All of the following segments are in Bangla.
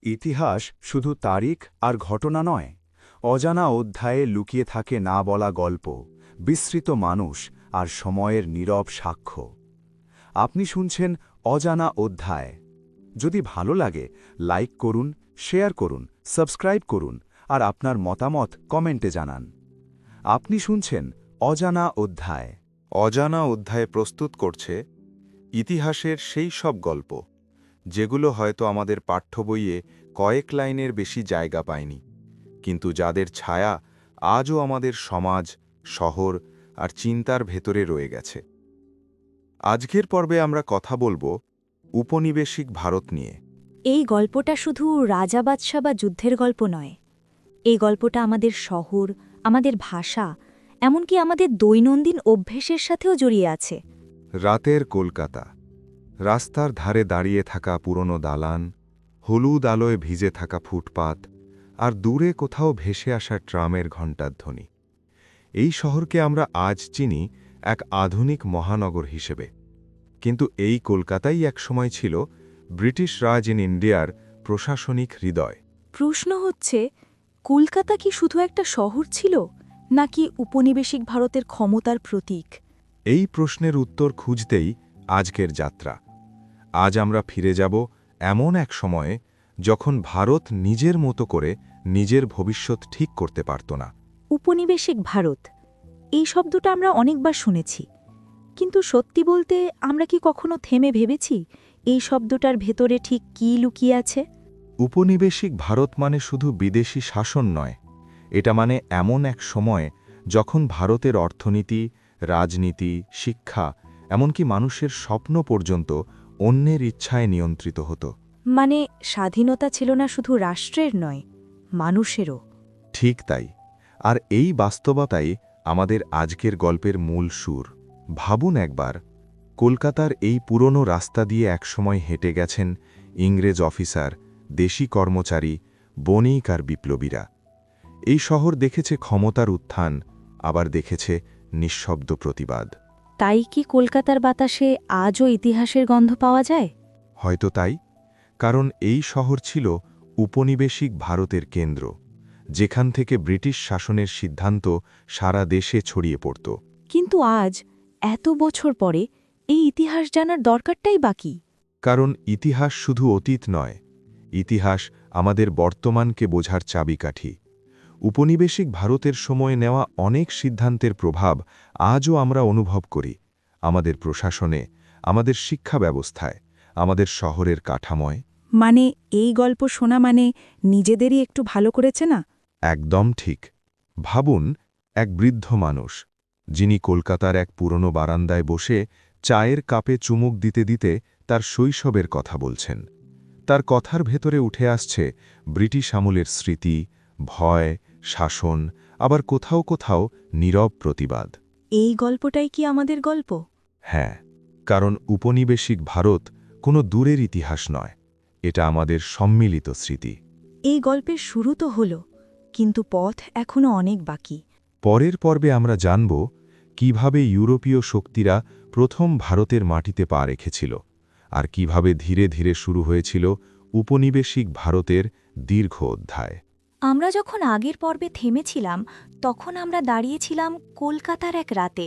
ইতিহাস শুধু তারিখ আর ঘটনা নয়, অজানা অধ্যায়ে লুকিয়ে থাকে না বলা গল্প, বিস্মৃত মানুষ আর সময়ের নীরব সাক্ষ্য। আপনি শুনছেন অজানা অধ্যায়। যদি ভালো লাগে লাইক করুন, শেয়ার করুন, সাবস্ক্রাইব করুন আর আপনার মতামত কমেন্টে জানান। আপনি শুনছেন অজানা অধ্যায়। অজানা অধ্যায় প্রস্তুত করছে ইতিহাসের সেই সব গল্প যেগুলো হয়তো আমাদের পাঠ্য বইয়ে কয়েক লাইনের বেশি জায়গা পায়নি, কিন্তু যাদের ছায়া আজও আমাদের সমাজ, শহর আর চিন্তার ভেতরে রয়ে গেছে। আজকের পর্বে আমরা কথা বলবো উপনিবেশিক ভারত নিয়ে। এই গল্পটা শুধু রাজা বাদশা বা যুদ্ধের গল্প নয়। এই গল্পটা আমাদের শহর, আমাদের ভাষা, এমনকি আমাদের দৈনন্দিন অভ্যেসের সাথেও জড়িয়ে আছে। রাতের কলকাতা, রাস্তার ধারে দাঁড়িয়ে থাকা পুরনো দালান, হলুদ আলোয় ভিজে থাকা ফুটপাত আর দূরে কোথাও ভেসে আসা ট্রামের ঘণ্টার ধ্বনি। এই শহরকে আমরা আজ চিনি এক আধুনিক মহানগর হিসেবে, কিন্তু এই কলকাতাই একসময় ছিল ব্রিটিশ রাজ ইন ইন্ডিয়ার প্রশাসনিক হৃদয়। প্রশ্ন হচ্ছে, কলকাতা কি শুধু একটা শহর ছিল, নাকি উপনিবেশিক ভারতের ক্ষমতার প্রতীক? এই প্রশ্নের উত্তর খুঁজতেই আজকের যাত্রা। আজ আমরা ফিরে যাব এমন এক সময়ে যখন ভারত নিজের মতো করে নিজের ভবিষ্যৎ ঠিক করতে পারত না। উপনিবেশিক ভারত, এই শব্দটা আমরা অনেকবার শুনেছি, কিন্তু সত্যি বলতে আমরা কি কখনো থেমে ভেবেছি এই শব্দটার ভেতরে ঠিক কী লুকিয়ে আছে? উপনিবেশিক ভারত মানে শুধু বিদেশি শাসন নয়, এটা মানে এমন এক সময় যখন ভারতের অর্থনীতি, রাজনীতি, শিক্ষা, এমনকি মানুষের স্বপ্ন পর্যন্ত অন্যের ইচ্ছায় নিয়ন্ত্রিত হতো। মানে স্বাধীনতা ছিল না শুধু রাষ্ট্রের নয়, মানুষেরও। ঠিক তাই। আর এই বাস্তবতাই আমাদের আজকের গল্পের মূল সুর। ভাবুন একবার, কলকাতার এই পুরনো রাস্তা দিয়ে একসময় হেঁটে গেছেন ইংরেজ অফিসার, দেশি কর্মচারী, বণিক আর বিপ্লবীরা। এই শহর দেখেছে ক্ষমতার উত্থান, আবার দেখেছে নিঃশব্দ প্রতিবাদ। তাই কি কলকাতার বাতাসে আজও ইতিহাসের গন্ধ পাওয়া যায়? হয়তো তাই, কারণ এই শহর ছিল উপনিবেশিক ভারতের কেন্দ্র, যেখান থেকে ব্রিটিশ শাসনের সিদ্ধান্ত সারা দেশে ছড়িয়ে পড়ত। কিন্তু আজ, এত বছর পরে, এই ইতিহাস জানার দরকারটাই বাকি। কারণ ইতিহাস শুধু অতীত নয়, ইতিহাস আমাদের বর্তমানকে বোঝার চাবিকাঠি। উপনিবেশিক ভারতের সময়ে নেওয়া অনেক সিদ্ধান্তের প্রভাব আজও আমরা অনুভব করি, আমাদের প্রশাসনে, আমাদের শিক্ষা ব্যবস্থায়, আমাদের শহরের কাঠামোয়। মানে এই গল্প শোনা মানে নিজেদেরই একটু ভালো করেছে না? একদম ঠিক। ভাবুন, এক বৃদ্ধ মানুষ, যিনি কলকাতার এক পুরনো বারান্দায় বসে চায়ের কাপে চুমুক দিতে দিতে তার শৈশবের কথা বলছেন। তার কথার ভেতরে উঠে আসছে ব্রিটিশ আমলের স্মৃতি, ভয়, শাসন, আবার কোথাও কোথাও নীরব প্রতিবাদ। এই গল্পটাই কি আমাদের গল্প? হ্যাঁ, কারণ উপনিবেশিক ভারত কোনো দূরের ইতিহাস নয়, এটা আমাদের সম্মিলিত স্মৃতি। এই গল্পের শুরু তো হলো, কিন্তু পথ এখনো অনেক বাকি। পরের পর্বে আমরা জানব কিভাবে ইউরোপীয় শক্তিরা প্রথম ভারতের মাটিতে পা রেখেছিল, আর কিভাবে ধীরে ধীরে শুরু হয়েছিল উপনিবেশিক ভারতের দীর্ঘ অধ্যায়। আমরা যখন আগের পর্বে থেমেছিলাম, তখন আমরা দাঁড়িয়েছিলাম কলকাতার এক রাতে,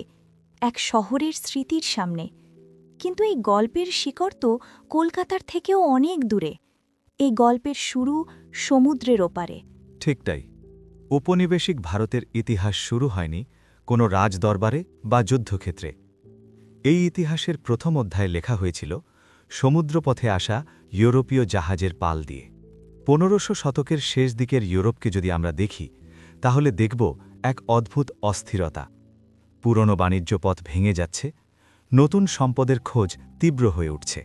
এক শহরের স্মৃতির সামনে। কিন্তু এই গল্পের শিকড় তো কলকাতার থেকেও অনেক দূরে। এই গল্পের শুরু সমুদ্রের ওপারে। ঠিক তাই। উপনিবেশিক ভারতের ইতিহাস শুরু হয়নি কোনো রাজদরবারে বা যুদ্ধক্ষেত্রে। এই ইতিহাসের প্রথম অধ্যায় লেখা হয়েছিল সমুদ্রপথে আসা ইউরোপীয় জাহাজের পাল দিয়ে। 1500 শতকের শেষ দিকের ইউরোপকে যদি আমরা দেখি, তাহলে দেখব এক অদ্ভুত অস্থিরতা। পুরনো বাণিজ্য পথ ভেঙে যাচ্ছে, নতুন সম্পদের খোঁজ তীব্র হয়ে উঠছে।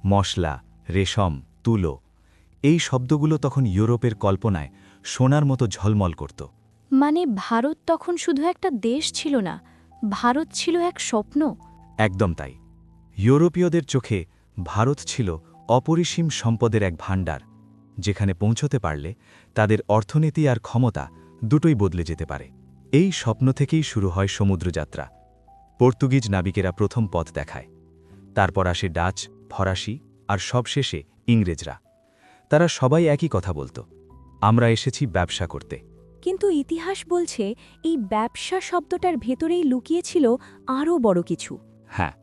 মশলা, রেশম, তুলো, এই শব্দগুলো তখন ইউরোপের কল্পনায় সোনার মতো ঝলমল করত। মানে ভারত তখন শুধু একটা দেশ ছিল না, ভারত ছিল এক স্বপ্ন। একদম তাই। ইউরোপীয়দের চোখে ভারত ছিল অপরিসীম সম্পদের এক ভাণ্ডার, যেখানে পৌঁছতে পারলে তাদের অর্থনীতি আর ক্ষমতা দুটোই বদলে যেতে পারে। এই স্বপ্ন থেকেই শুরু হয় সমুদ্রযাত্রা। পর্তুগিজ নাবিকেরা প্রথম পথ দেখায়, তারপর আসে ডাচ, ফরাসি আর সবশেষে ইংরেজরা। তারা সবাই একই কথা বলত, আমরা এসেছি ব্যবসা করতে। কিন্তু ইতিহাস বলছে এই ব্যবসা শব্দটার ভেতরেই লুকিয়েছিল আরও বড় কিছু। হ্যাঁ,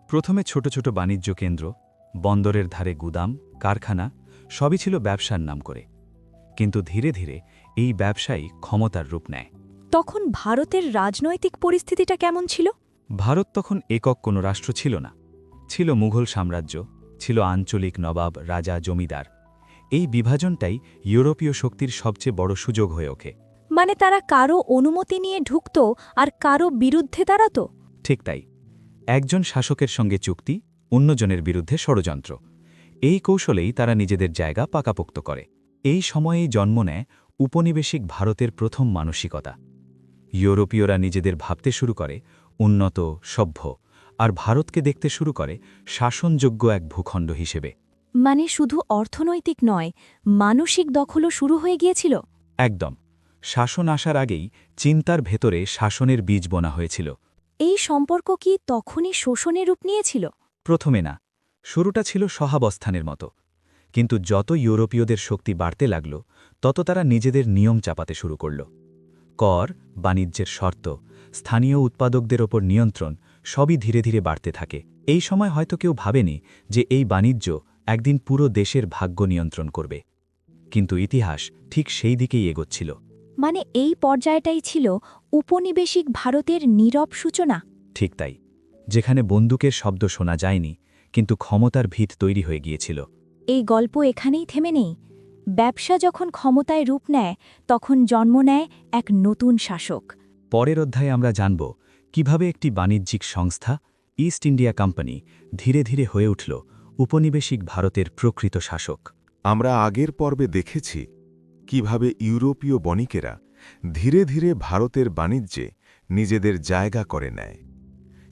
প্রথমে ছোট ছোট বাণিজ্য কেন্দ্র, বন্দরের ধারে গুদাম, কারখানা সবই ছিল ব্যবসার নাম করে। কিন্তু ধীরে ধীরে এই ব্যবসায়ী ক্ষমতার রূপ নেয়। তখন ভারতের রাজনৈতিক পরিস্থিতিটা কেমন ছিল? ভারত তখন একক কোনো রাষ্ট্র ছিল না। ছিল মুঘল সাম্রাজ্য, ছিল আঞ্চলিক নবাব, রাজা, জমিদার। এই বিভাজনটাই ইউরোপীয় শক্তির সবচেয়ে বড় সুযোগ হয়ে ওঠে। মানে তারা কারো অনুমতি নিয়ে ঢুকত আর কারো বিরুদ্ধে দাঁড়াত। ঠিক তাই, একজন শাসকের সঙ্গে চুক্তি, অন্যজনের বিরুদ্ধে ষড়যন্ত্র। এই কৌশলেই তারা নিজেদের জায়গা পাকাপোক্ত করে। এই সময়েই জন্ম নেয় উপনিবেশিক ভারতের প্রথম মানসিকতা। ইউরোপীয়রা নিজেদের ভাবতে শুরু করে উন্নত, সভ্য, আর ভারতকে দেখতে শুরু করে শাসনযোগ্য এক ভূখণ্ড হিসেবে। মানে শুধু অর্থনৈতিক নয়, মানসিক দখলও শুরু হয়ে গিয়েছিল। একদম, শাসন আসার আগেই চিন্তার ভেতরে শাসনের বীজ বোনা হয়েছিল। এই সম্পর্ক কি তখনই শোষণের রূপ নিয়েছিল? প্রথমে না, শুরুটা ছিল সহাবস্থানের মতো। কিন্তু যত ইউরোপীয়দের শক্তি বাড়তে লাগল, তত তারা নিজেদের নিয়ম চাপাতে শুরু করল। কর, বাণিজ্যের শর্ত, স্থানীয় উৎপাদকদের ওপর নিয়ন্ত্রণ সবই ধীরে ধীরে বাড়তে থাকে। এই সময় হয়তো কেউ ভাবেনি যে এই বাণিজ্য একদিন পুরো দেশের ভাগ্য নিয়ন্ত্রণ করবে। কিন্তু ইতিহাস ঠিক সেই দিকেই এগোচ্ছিল। মানে এই পর্যায়টাই ছিল উপনিবেশিক ভারতের নীরব সূচনা। ঠিক তাই, যেখানে বন্দুকের শব্দ শোনা যায়নি, কিন্তু ক্ষমতার ভিত তৈরি হয়ে গিয়েছিল। এই গল্প এখানেই থেমে নেই। ব্যবসা যখন ক্ষমতায় রূপ নেয়, তখন জন্ম নেয় এক নতুন শাসক। পরের অধ্যায়ে আমরা জানব কিভাবে একটি বাণিজ্যিক সংস্থা, ইস্ট ইন্ডিয়া কোম্পানি, ধীরে ধীরে হয়ে উঠল উপনিবেশিক ভারতের প্রকৃত শাসক। আমরা আগের পর্বে দেখেছি কিভাবে ইউরোপীয় বণিকেরা ধীরে ধীরে ভারতের বাণিজ্যে নিজেদের জায়গা করে নেয়।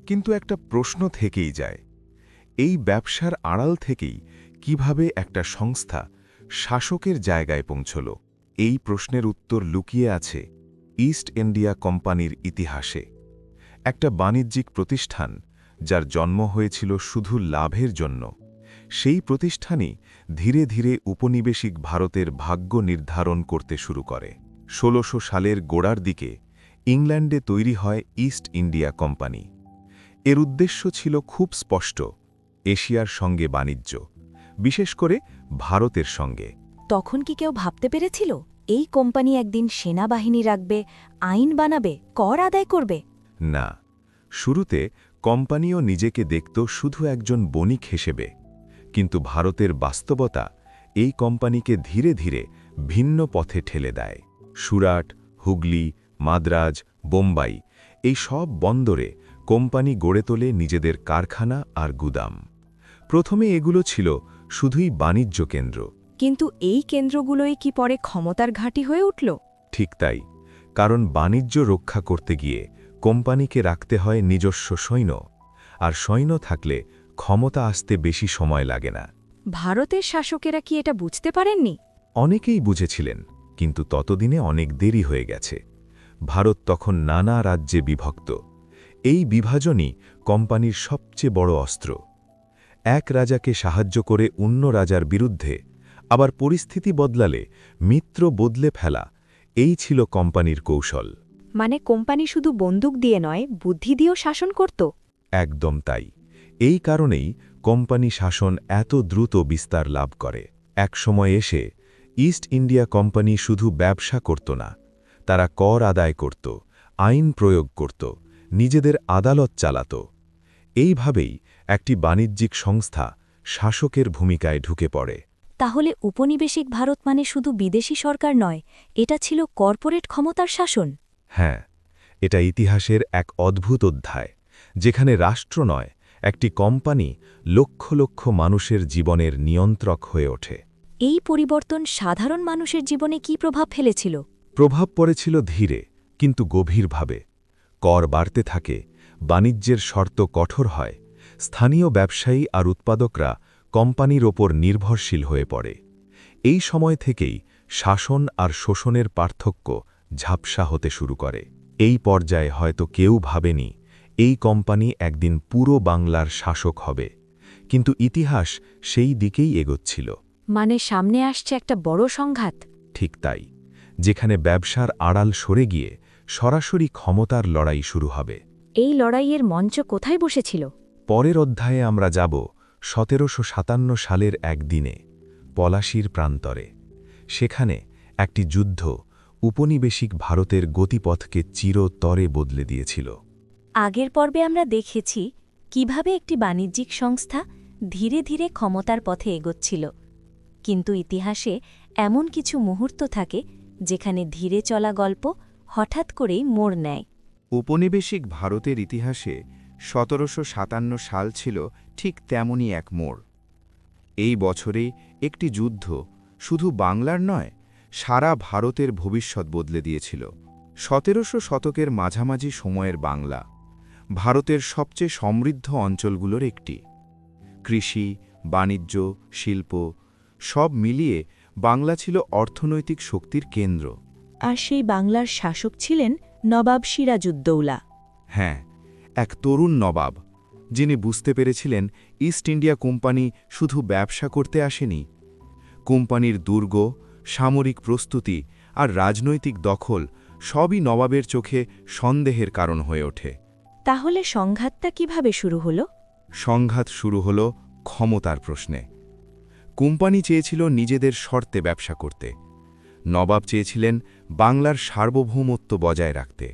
কিন্তু একটা প্রশ্ন থেকেই যায়, এই ব্যবসার আড়াল থেকেই কিভাবে একটা সংস্থা শাসকের জায়গায় পৌঁছল? এই প্রশ্নের উত্তর লুকিয়ে আছে ইস্ট ইন্ডিয়া কোম্পানির ইতিহাসে। একটা বাণিজ্যিক প্রতিষ্ঠান যার জন্ম হয়েছিল শুধু লাভের জন্য, সেই প্রতিষ্ঠানই ধীরে ধীরে উপনিবেশিক ভারতের ভাগ্য নির্ধারণ করতে শুরু করে। ১৬০০ সালের গোড়ার দিকে ইংল্যান্ডে তৈরি হয় ইস্ট ইন্ডিয়া কোম্পানি। এর উদ্দেশ্য ছিল খুব স্পষ্ট, এশিয়ার সঙ্গে বাণিজ্য, বিশেষ করে ভারতের সঙ্গে। তখন কি কেউ ভাবতে পেরেছিল এই কোম্পানি একদিন সেনাবাহিনী রাখবে, আইন বানাবে, কর আদায় করবে? না, শুরুতে কোম্পানিও নিজেকে দেখত শুধু একজন বণিক হিসেবে। কিন্তু ভারতের বাস্তবতা এই কোম্পানিকে ধীরে ধীরে ভিন্ন পথে ঠেলে দেয়। সুরাট, হুগলি, মাদ্রাজ, বোম্বাই এই সব বন্দরে কোম্পানি গড়ে তোলে নিজেদের কারখানা আর গুদাম। প্রথমে এগুলো ছিল শুধুই বাণিজ্য কেন্দ্র। কিন্তু এই কেন্দ্রগুলোই কি পরে ক্ষমতার ঘাঁটি হয়ে উঠল? ঠিক তাই, কারণ বাণিজ্য রক্ষা করতে গিয়ে কোম্পানিকে রাখতে হয় নিজস্ব সৈন্য, আর সৈন্য থাকলে ক্ষমতা আসতে বেশি সময় লাগে না। ভারতের শাসকেরা কি এটা বুঝতে পারেননি? অনেকেই বুঝেছিলেন, কিন্তু ততদিনে অনেক দেরি হয়ে গেছে। ভারত তখন নানা রাজ্যে বিভক্ত। এই বিভাজনই কোম্পানির সবচেয়ে বড় অস্ত্র। এক রাজাকে সাহায্য করে অন্য রাজার বিরুদ্ধে, আবার পরিস্থিতি বদলালে মিত্র বদলে ফেলা, এই ছিল কোম্পানির কৌশল। মানে কোম্পানি শুধু বন্দুক দিয়ে নয়, বুদ্ধি দিয়েও শাসন করত। একদম তাই। এই কারণেই কোম্পানি শাসন এত দ্রুত বিস্তার লাভ করে। এক সময় এসে ইস্ট ইন্ডিয়া কোম্পানি শুধু ব্যবসা করত না, তারা কর আদায় করত, আইন প্রয়োগ করত, নিজেদের আদালত চালাত। এইভাবেই একটি বাণিজ্যিক সংস্থা শাসকের ভূমিকায় ঢুকে পড়ে। তাহলে উপনিবেশিক ভারত মানে শুধু বিদেশি সরকার নয়, এটা ছিল কর্পোরেট ক্ষমতার শাসন। হ্যাঁ, এটা ইতিহাসের এক অদ্ভুত অধ্যায়, যেখানে রাষ্ট্র নয়, একটি কোম্পানি লক্ষ লক্ষ মানুষের জীবনের নিয়ন্ত্রক হয়ে ওঠে। এই পরিবর্তন সাধারণ মানুষের জীবনে কী প্রভাব ফেলেছিল? প্রভাব পড়েছিল ধীরে কিন্তু গভীরভাবে। কর বাড়তে থাকে, বাণিজ্যের শর্ত কঠোর হয়, স্থানীয় ব্যবসায়ী আর উৎপাদকরা কোম্পানির ওপর নির্ভরশীল হয়ে পড়ে। এই সময় থেকেই শাসন আর শোষণের পার্থক্য ঝাপসা হতে শুরু করে। এই পর্যায়ে হয়তো কেউ ভাবেনি এই কোম্পানি একদিন পুরো বাংলার শাসক হবে, কিন্তু ইতিহাস সেই দিকেই এগোচ্ছিল। মানে সামনে আসছে একটা বড় সংঘাত। ঠিক তাই, যেখানে ব্যবসার আড়াল সরে গিয়ে সরাসরি ক্ষমতার লড়াই শুরু হবে। এই লড়াইয়ের মঞ্চ কোথায় বসেছিল? পরের অধ্যায়ে আমরা যাব ১৭৫৭ সালের একদিনে পলাশীর প্রান্তরে। সেখানে একটি যুদ্ধ উপনিবেশিক ভারতের গতিপথকে চিরতরে বদলে দিয়েছিল। আগের পর্বে আমরা দেখেছি কিভাবে একটি বাণিজ্যিক সংস্থা ধীরে ধীরে ক্ষমতার পথে এগোচ্ছিল, কিন্তু ইতিহাসে এমন কিছু মুহূর্ত থাকে যেখানে ধীরে চলা গল্প হঠাৎ করেই মোড় নেয়। উপনিবেশিক ভারতের ইতিহাসে ১৭৫৭ সাল ছিল ঠিক তেমনই এক মোড়। এই বছরেই একটি যুদ্ধ শুধু বাংলার নয়, সারা ভারতের ভবিষ্যৎ বদলে দিয়েছিল। ১৭০০ শতকের মাঝামাঝি সময়ের বাংলা ভারতের সবচেয়ে সমৃদ্ধ অঞ্চলগুলোর একটি। কৃষি, বাণিজ্য, শিল্প সব মিলিয়ে বাংলা ছিল অর্থনৈতিক শক্তির কেন্দ্র। আর সেই বাংলার শাসক ছিলেন নবাব সিরাজউদ্দৌলা। হ্যাঁ, এক তরুণ নবাব, যিনি বুঝতে পেরেছিলেন ইস্ট ইন্ডিয়া কোম্পানি শুধু ব্যবসা করতে আসেনি। কোম্পানির দুর্গ, সামরিক প্রস্তুতি আর রাজনৈতিক দখল সবই নবাবের চোখে সন্দেহের কারণ হয়ে ওঠে। তাহলে সংঘাতটা কিভাবে শুরু হলো? সংঘাত শুরু হল ক্ষমতার প্রশ্নে। কোম্পানি চেয়েছিল নিজেদের শর্তে ব্যবসা করতে, নবাব চেয়েছিলেন বাংলার সার্বভৌমত্ব বজায় রাখতে।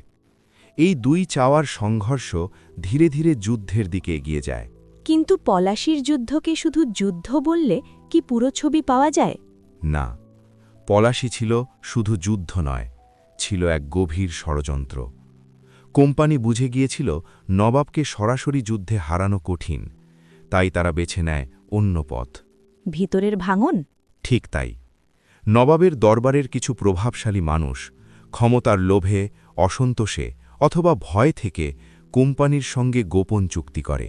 এই দুই চাওয়ার সংঘর্ষ ধীরে ধীরে যুদ্ধের দিকে এগিয়ে যায়। কিন্তু পলাশীর যুদ্ধকে শুধু যুদ্ধ বললে কি পুরো ছবি পাওয়া যায়? না, পলাশী ছিল শুধু যুদ্ধ নয়, ছিল এক গভীর ষড়যন্ত্র। কোম্পানি বুঝে গিয়েছিল নবাবকে সরাসরি যুদ্ধে হারানো কঠিন, তাই তারা বেছে নেয় অন্য পথ। ভিতরের ভাঙন? ঠিক তাই। নবাবের দরবারের কিছু প্রভাবশালী মানুষ ক্ষমতার লোভে, অসন্তোষে অথবা ভয় থেকে কোম্পানির সঙ্গে গোপন চুক্তি করে।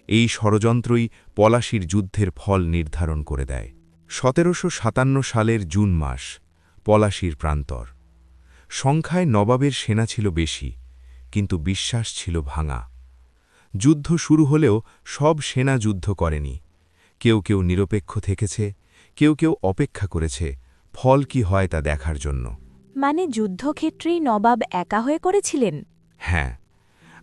এই ষড়যন্ত্রই পলাশীর যুদ্ধের ফল নির্ধারণ করে দেয়। ১৭৫৭ সালের জুন মাস, পলাশীর প্রান্তর। সংখ্যায় নবাবের সেনা ছিল বেশি, কিন্তু বিশ্বাস ছিল ভাঙা। যুদ্ধ শুরু হলেও সব সেনা যুদ্ধ করেনি। কেউ কেউ নিরপেক্ষ থেকেছে, কেউ কেউ অপেক্ষা করেছে ফল কি হয় তা দেখার জন্য। মানে যুদ্ধক্ষেত্রেই নবাব একা হয়ে করেছিলেন? হ্যাঁ,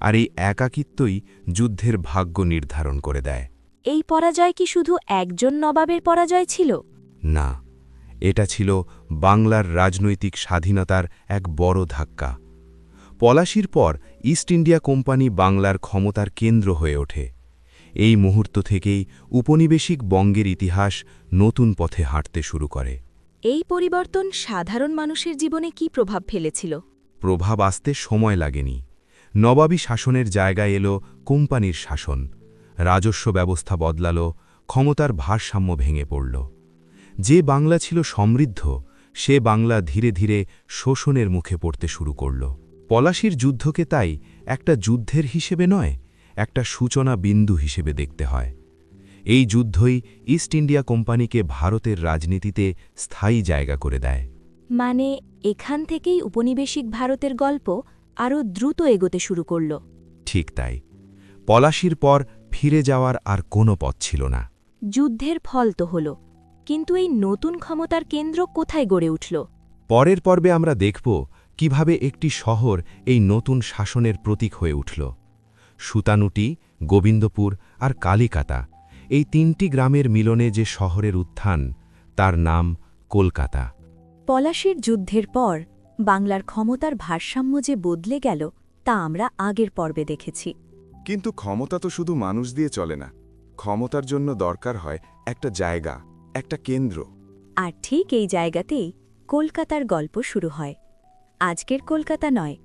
আর এই একাকিত্বই যুদ্ধের ভাগ্য নির্ধারণ করে দেয়। এই পরাজয় কি শুধু একজন নবাবের পরাজয় ছিল? না, এটা ছিল বাংলার রাজনৈতিক স্বাধীনতার এক বড় ধাক্কা। পলাশীর পর ইস্ট ইন্ডিয়া কোম্পানি বাংলার ক্ষমতার কেন্দ্র হয়ে ওঠে। এই মুহূর্ত থেকেই উপনিবেশিক বঙ্গের ইতিহাস নতুন পথে হাঁটতে শুরু করে। এই পরিবর্তন সাধারণ মানুষের জীবনে কি প্রভাব ফেলেছিল? প্রভাব আসতে সময় লাগেনি। নবাবী শাসনের জায়গায় এলো কোম্পানির শাসন। রাজস্ব ব্যবস্থা বদলাল, ক্ষমতার ভারসাম্য ভেঙে পড়ল। যে বাংলা ছিল সমৃদ্ধ, সে বাংলা ধীরে ধীরে শোষণের মুখে পড়তে শুরু করল। পলাশীর যুদ্ধকে তাই একটা যুদ্ধের হিসেবে নয়, একটা সূচনা বিন্দু হিসেবে দেখতে হয়। এই যুদ্ধই ইস্ট ইন্ডিয়া কোম্পানিকে ভারতের রাজনীতিতে স্থায়ী জায়গা করে দেয়। মানে এখান থেকেই উপনিবেশিক ভারতের গল্প আরও দ্রুত এগোতে শুরু করল। ঠিক তাই। পলাশীর পর ফিরে যাওয়ার আর কোনো পথ ছিল না। যুদ্ধের ফল তো হল, কিন্তু এই নতুন ক্ষমতার কেন্দ্র কোথায় গড়ে উঠল? পরের পর্বে আমরা দেখব কিভাবে একটি শহর এই নতুন শাসনের প্রতীক হয়ে উঠল। সুতানুটি, গোবিন্দপুর আর কালিকাতা, এই তিনটি গ্রামের মিলনে যে শহরের উত্থান, তার নাম কলকাতা। পলাশীর যুদ্ধের পর বাংলার ক্ষমতার ভারসাম্য যে বদলে গেল তা আমরা আগের পর্বে দেখেছি। কিন্তু ক্ষমতা তো শুধু মানুষ দিয়ে চলে না। ক্ষমতার জন্য দরকার হয় একটা জায়গা, একটা কেন্দ্র। আর ঠিক এই জায়গাতেই কলকাতার গল্প শুরু হয়। আজকের কলকাতা নয়,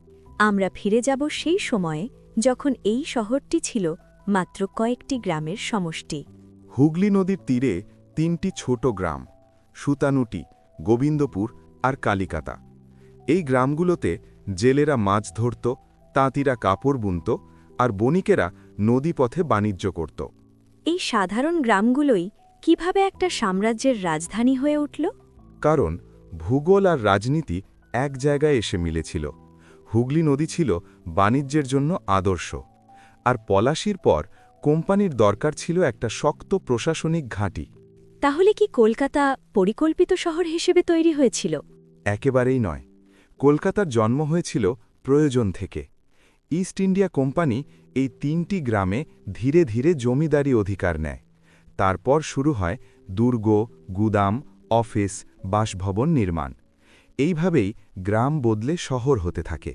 আমরা ফিরে যাব সেই সময়ে যখন এই শহরটি ছিল মাত্র কয়েকটি গ্রামের সমষ্টি। হুগলি নদীর তীরে তিনটি ছোট গ্রাম, সুতানুটি, গোবিন্দপুর আর কালিকাতা। এই গ্রামগুলোতে জেলেরা মাছ ধরত, তাঁতিরা কাপড় বুনত আর বণিকেরা নদীপথে বাণিজ্য করত। এই সাধারণ গ্রামগুলোই কিভাবে একটা সাম্রাজ্যের রাজধানী হয়ে উঠল? কারণ ভূগোল আর রাজনীতি এক জায়গায় এসে মিলেছিল। হুগলি নদী ছিল বাণিজ্যের জন্য আদর্শ, আর পলাশীর পর কোম্পানির দরকার ছিল একটা শক্ত প্রশাসনিক ঘাঁটি। তাহলে কি কলকাতা পরিকল্পিত শহর হিসেবে তৈরি হয়েছিল? একেবারেই নয়। কলকাতার জন্ম হয়েছিল প্রয়োজন থেকে। ইস্ট ইন্ডিয়া কোম্পানি এই 3টি গ্রামে ধীরে ধীরে জমিদারি অধিকার নেয়। তারপর শুরু হয় দুর্গ, গুদাম, অফিস, বাসভবন নির্মাণ। এইভাবেই গ্রাম বদলে শহর হতে থাকে।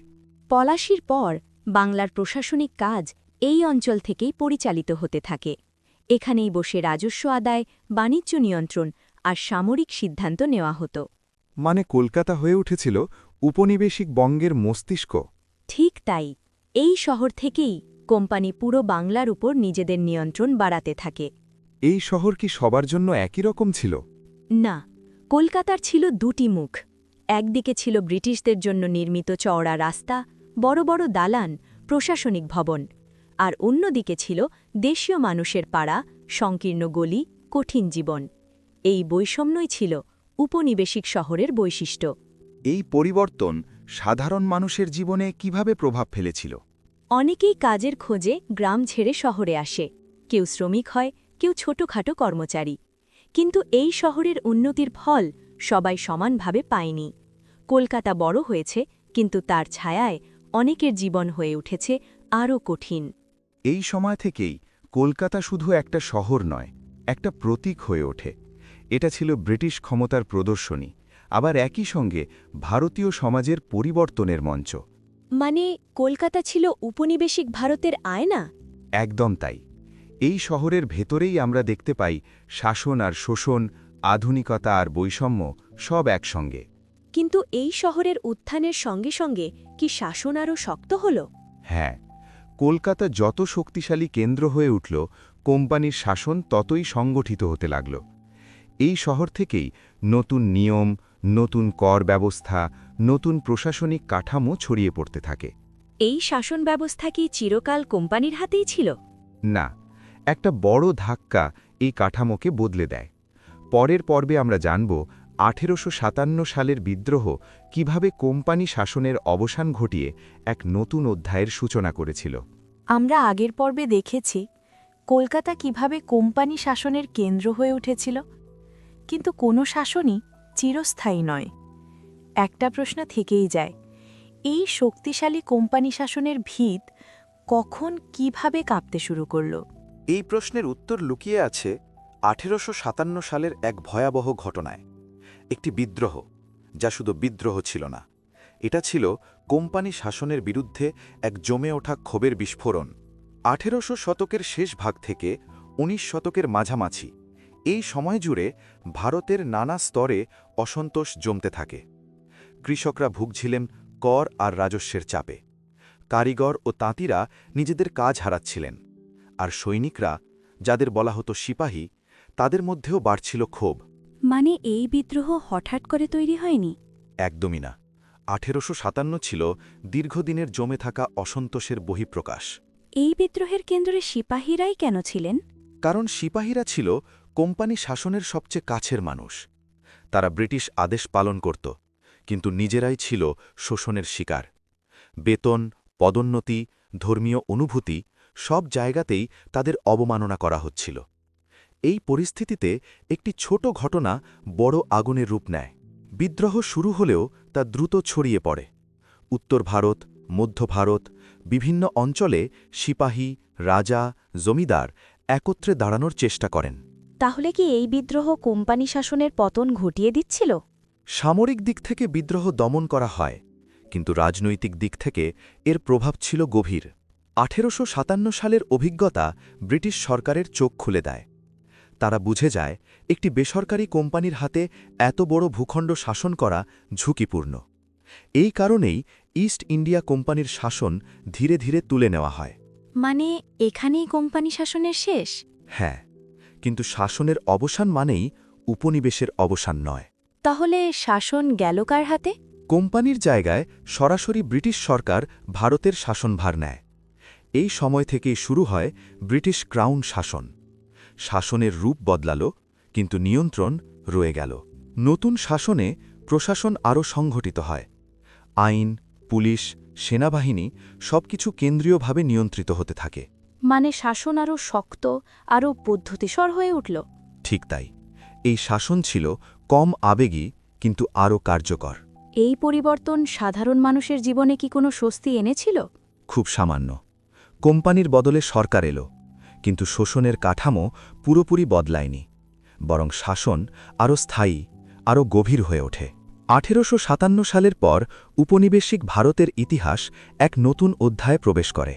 পলাশির পর বাংলার প্রশাসনিক কাজ এই অঞ্চল থেকেই পরিচালিত হতে থাকে। এখানেই বসে রাজস্ব আদায়, বাণিজ্য নিয়ন্ত্রণ আর সামরিক সিদ্ধান্ত নেওয়া হতো। মানে কলকাতা হয়ে উঠেছিল উপনিবেশিক বঙ্গের মস্তিষ্ক। ঠিক তাই, এই শহর থেকেই কোম্পানি পুরো বাংলার উপর নিজেদের নিয়ন্ত্রণ বাড়াতে থাকে। এই শহর কি সবার জন্য একই রকম ছিল? না, কলকাতার ছিল দুটি মুখ। একদিকে ছিল ব্রিটিশদের জন্য নির্মিত চওড়া রাস্তা, বড় বড় দালান, প্রশাসনিক ভবন, আর অন্যদিকে ছিল দেশীয় মানুষের পাড়া, সংকীর্ণ গলি, কঠিন জীবন। এই বৈষম্যই ছিল উপনিবেশিক শহরের বৈশিষ্ট্য। এই পরিবর্তন সাধারণ মানুষের জীবনে কিভাবে প্রভাব ফেলেছিল? অনেকেই কাজের খোঁজে গ্রাম ছেড়ে শহরে আসে। কেউ শ্রমিক হয়, কেউ ছোটখাটো কর্মচারী। কিন্তু এই শহরের উন্নতির ফল সবাই সমানভাবে পায়নি। কলকাতা বড় হয়েছে, কিন্তু তার ছায়ায় অনেকের জীবন হয়ে উঠেছে আরও কঠিন। এই সময় থেকেই কলকাতা শুধু একটা শহর নয়, একটা প্রতীক হয়ে ওঠে। এটা ছিল ব্রিটিশ ক্ষমতার প্রদর্শনী, আবার একই সঙ্গে ভারতীয় সমাজের পরিবর্তনের মঞ্চ। মানে কলকাতা ছিল উপনিবেশিক ভারতের আয়না? একদম তাই। এই শহরের ভেতরেই আমরা দেখতে পাই শাসন আর শোষণ, আধুনিকতা আর বৈষম্য সব একসঙ্গে। কিন্তু এই শহরের উত্থানের সঙ্গে সঙ্গে কি শাসন আরও শক্ত হল? হ্যাঁ, কলকাতা যত শক্তিশালী কেন্দ্র হয়ে উঠল, কোম্পানির শাসন ততই সংগঠিত হতে লাগল। এই শহর থেকেই নতুন নিয়ম, নতুন কর ব্যবস্থা, নতুন প্রশাসনিক কাঠামো ছড়িয়ে পড়তে থাকে। এই শাসন ব্যবস্থা কি চিরকাল কোম্পানির হাতেই ছিল? না, একটা বড় ধাক্কা এই কাঠামোকে বদলে দেয়। পরের পর্বে আমরা জানব 1857 সালের বিদ্রোহ কিভাবে কোম্পানি শাসনের অবসান ঘটিয়ে এক নতুন অধ্যায়ের সূচনা করেছিল। আমরা আগের পর্বে দেখেছি কলকাতা কিভাবে কোম্পানি শাসনের কেন্দ্র হয়ে উঠেছিল, কিন্তু কোনো শাসনই চিরস্থায়ী নয়। একটা প্রশ্ন থেকেই যায়, এই শক্তিশালী কোম্পানি শাসনের ভিত কখন কিভাবে কাঁপতে শুরু করল? এই প্রশ্নের উত্তর লুকিয়ে আছে 1857 সালের এক ভয়াবহ ঘটনায়। একটি বিদ্রোহ, যা শুধু বিদ্রোহ ছিল না, এটা ছিল কোম্পানি শাসনের বিরুদ্ধে এক জমে ওঠা ক্ষোভের বিস্ফোরণ। 1800 শতকের শেষ ভাগ থেকে 19 শতকের মাঝামাঝি এই সময় জুড়ে ভারতের নানা স্তরে অসন্তোষ জমতে থাকে। কৃষকরা ভুগছিলেন কর আর রাজস্বের চাপে, কারিগর ও তাঁতিরা নিজেদের কাজ হারাচ্ছিলেন, আর সৈনিকরা, যাদের বলা হতো সিপাহী, তাদের মধ্যেও বাড়ছিল ক্ষোভ। মানে এই বিদ্রোহ হঠাৎ করে তৈরি হয়নি? একদমই না। 1857 ছিল দীর্ঘদিনের জমে থাকা অসন্তোষের বহিঃপ্রকাশ। এই বিদ্রোহের কেন্দ্রে সিপাহীরাই কেন ছিলেন? কারণ সিপাহীরা ছিল কোম্পানি শাসনের সবচেয়ে কাছের মানুষ। তারা ব্রিটিশ আদেশ পালন করত, কিন্তু নিজেরাই ছিল শোষণের শিকার। বেতন, পদোন্নতি, ধর্মীয় অনুভূতি সব জায়গাতেই তাদের অবমাননা করা হচ্ছিল। এই পরিস্থিতিতে একটি ছোট ঘটনা বড় আগুনের রূপ নেয়। বিদ্রোহ শুরু হলেও তা দ্রুত ছড়িয়ে পড়ে। উত্তর ভারত, মধ্য ভারত, বিভিন্ন অঞ্চলে সিপাহী, রাজা, জমিদার একত্রে দাঁড়ানোর চেষ্টা করেন। তাহলে কি এই বিদ্রোহ কোম্পানি শাসনের পতন ঘটিয়ে দিচ্ছিল? সামরিক দিক থেকে বিদ্রোহ দমন করা হয়, কিন্তু রাজনৈতিক দিক থেকে এর প্রভাব ছিল গভীর। 1857 সালের অভিজ্ঞতা ব্রিটিশ সরকারের চোখ খুলে দেয়। তারা বুঝে যায় একটি বেসরকারি কোম্পানির হাতে এত বড় ভূখণ্ড শাসন করা ঝুঁকিপূর্ণ। এই কারণেই ইস্ট ইন্ডিয়া কোম্পানির শাসন ধীরে ধীরে তুলে নেওয়া হয়। মানে এখানেই কোম্পানি শাসনের শেষ? হ্যাঁ, কিন্তু শাসনের অবসান মানেই উপনিবেশের অবসান নয়। তাহলে শাসন গেল কার হাতে? কোম্পানির জায়গায় সরাসরি ব্রিটিশ সরকার ভারতের শাসনভার নেয়। এই সময় থেকেই শুরু হয় ব্রিটিশ ক্রাউন শাসন। শাসনের রূপ বদলাল, কিন্তু নিয়ন্ত্রণ রয়ে গেল। নতুন শাসনে প্রশাসন আরও সংগঠিত হয়। আইন, পুলিশ, সেনাবাহিনী সবকিছু কেন্দ্রীয়ভাবে নিয়ন্ত্রিত হতে থাকে। মানে শাসন আরও শক্ত, আরও পদ্ধতিসর হয়ে উঠল। ঠিক তাই। এই শাসন ছিল কম আবেগী কিন্তু আরও কার্যকর। এই পরিবর্তন সাধারণ মানুষের জীবনে কি কোনো স্বস্তি এনেছিল? খুব সামান্য। কোম্পানির বদলে সরকার এলো, কিন্তু শোষণের কাঠামো পুরোপুরি বদলায়নি, বরং শাসন আরও স্থায়ী, আরও গভীর হয়ে ওঠে। 1857 সালের পর উপনিবেশিক ভারতের ইতিহাস এক নতুন অধ্যায়ে প্রবেশ করে।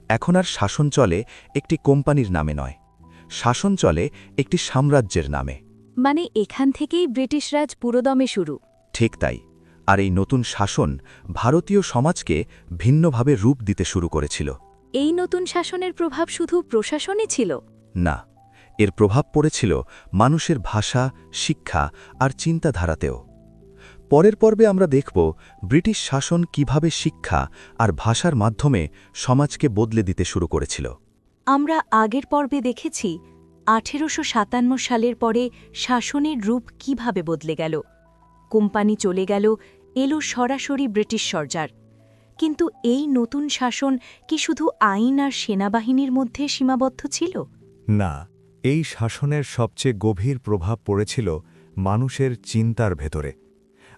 এখন আর শাসন চলে একটি কোম্পানির নামে নয়, শাসন চলে একটি সাম্রাজ্যের নামে। মানে এখান থেকেই ব্রিটিশ রাজ পুরোদমে শুরু। ঠিক তাই। আর এই নতুন শাসন ভারতীয় সমাজকে ভিন্নভাবে রূপ দিতে শুরু করেছিল। এই নতুন শাসনের প্রভাব শুধু প্রশাসনে ছিল? না, এর প্রভাব পড়েছিল মানুষের ভাষা, শিক্ষা আর চিন্তাধারাতেও। পরের পর্বে আমরা দেখব ব্রিটিশ শাসন কিভাবে শিক্ষা আর ভাষার মাধ্যমে সমাজকে বদলে দিতে শুরু করেছিল। আমরা আগের পর্বে দেখেছি 1857 সালের পরে শাসনের রূপ কিভাবে বদলে গেল। কোম্পানি চলে গেল, এলো সরাসরি ব্রিটিশ সরকার। কিন্তু এই নতুন শাসন কি শুধু আইন আর সেনাবাহিনীর মধ্যে সীমাবদ্ধ ছিল? না, এই শাসনের সবচেয়ে গভীর প্রভাব পড়েছিল মানুষের চিন্তার ভেতরে।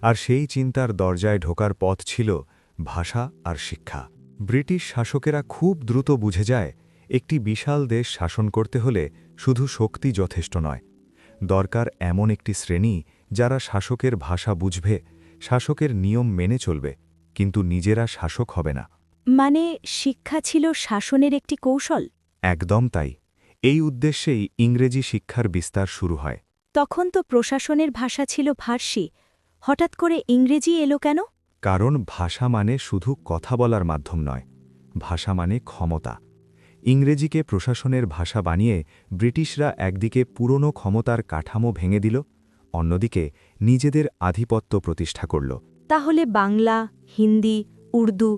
আর সেই চিন্তার দরজায় ঢোকার পথ ছিল ভাষা আর শিক্ষা। ব্রিটিশ শাসকেরা খুব দ্রুত বুঝে যায় একটি বিশাল দেশ শাসন করতে হলে শুধু শক্তি যথেষ্ট নয়, দরকার এমন একটি শ্রেণী যারা শাসকের ভাষা বুঝবে, শাসকের নিয়ম মেনে চলবে, কিন্তু নিজেরা শাসক হবে না। মানে শিক্ষা ছিল শাসনের একটি কৌশল? একদম তাই। এই উদ্দেশ্যেই ইংরেজি শিক্ষার বিস্তার শুরু হয়। তখন তো প্রশাসনের ভাষা ছিল ফার্সি, হঠাৎ করে ইংরেজি এলো কেন? কারণ ভাষা মানে শুধু কথা বলার মাধ্যম নয়, ভাষা মানে ক্ষমতা। ইংরেজিকে প্রশাসনের ভাষা বানিয়ে ব্রিটিশরা একদিকে পুরনো ক্ষমতার কাঠামো ভেঙে দিল, অন্যদিকে নিজেদের আধিপত্য প্রতিষ্ঠা করল। তাহলে বাংলা, হিন্দি, উর্দু